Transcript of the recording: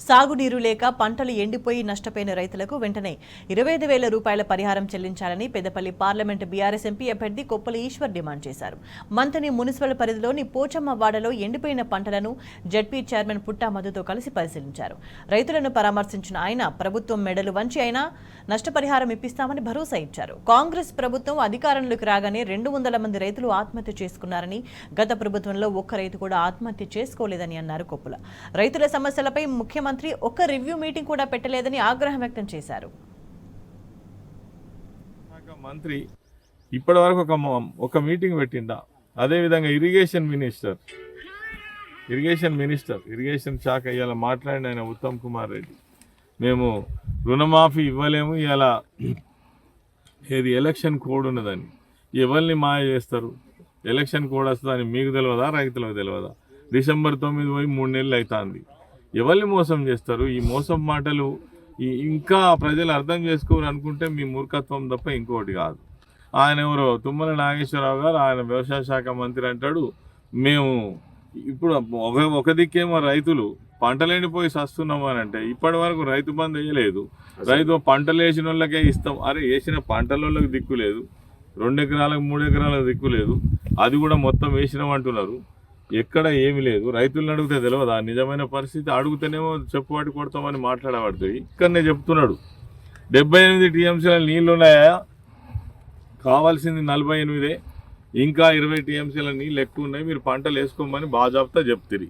సాగునీరు లేక పంటలు ఎండిపోయి నష్టపోయిన రైతులకు వెంటనే 25,000 రూపాయల పరిహారం చెల్లించాలని పెద్దపల్లి పార్లమెంటు బీఆర్ఎస్ ఎంపీ అభ్యర్థి కొప్పల ఈశ్వర్ డిమాండ్ చేశారు. మంతని మున్సిపల్ పరిధిలోని పోచమ్మ వాడలో ఎండిపోయిన పంటలను జడ్పీ చైర్మన్ పుట్టా మధుతో కలిసి పరిశీలించారు. రైతులను పరామర్శించిన ఆయన ప్రభుత్వం మెడలు వంచి అయినా నష్టపరిహారం ఇప్పిస్తామని భరోసా ఇచ్చారు. కాంగ్రెస్ ప్రభుత్వం అధికారంలోకి రాగానే 200 మంది రైతులు ఆత్మహత్య చేసుకున్నారని, గత ప్రభుత్వంలో ఒక్క రైతు కూడా ఆత్మహత్య చేసుకోలేదని అన్నారు కొప్పుల. రైతుల సమస్యలపై ముఖ్యమంత్రి ఒక్క రివ్యూ మీటింగ్ కూడా పెట్టలేదని ఆగ్రహం వ్యక్తం చేశారు. మంత్రి ఇప్పటివరకు ఒక మీటింగ్ పెట్టిందా? అదేవిధంగా ఇరిగేషన్ శాఖ ఇవాళ మాట్లాడిన ఆయన ఉత్తమ్ కుమార్ రెడ్డి, మేము రుణమాఫీ ఇవ్వలేము, ఇలా ఏది ఎలక్షన్ కోడ్ ఉన్నదని ఎవరిని మాయ చేస్తారు? ఎలక్షన్ కోడ్ వస్తుందని మీకు తెలియదా? రైతులకు తెలియదా? డిసెంబర్ 9 పోయి 3 నెలలు అవుతుంది. ఎవరిని మోసం చేస్తారు? ఈ మోసం మాటలు ఇంకా ప్రజలు అర్థం చేసుకోరు అనుకుంటే మీ మూర్ఖత్వం తప్ప ఇంకోటి కాదు. ఆయన ఎవరో తుమ్మల నాగేశ్వరరావు గారు, ఆయన వ్యవసాయ శాఖ మంత్రి అంటాడు, మేము ఇప్పుడు ఒక దిక్కేమో రైతులు పంటలు ఎండిపోయి సస్తున్నాము అని అంటే ఇప్పటి వరకు రైతు బంధు వేయలేదు. రైతు పంటలు వేసిన వాళ్ళకే ఇస్తాం. అరే వేసిన పంటల వాళ్ళకి దిక్కు లేదు, 2 ఎకరాలకు 3 ఎకరాలకు దిక్కు లేదు, అది కూడా మొత్తం వేసినాం అంటున్నారు. ఎక్కడ ఏమి లేదు. రైతులను అడిగితే తెలియదా నిజమైన పరిస్థితి? అడుగుతేనేమో చెప్పువాటి కొడతామని మాట్లాడబడుతుంది. ఇక్కడనే చెప్తున్నాడు 78 టీఎంసీల నీళ్ళు ఉన్నాయా? కావాల్సింది 48, ఇంకా 20 టీఎంసీల నీళ్ళు ఎక్కువ ఉన్నాయి, మీరు పంటలు వేసుకోమని బాజాబ్తా చెప్తిరి.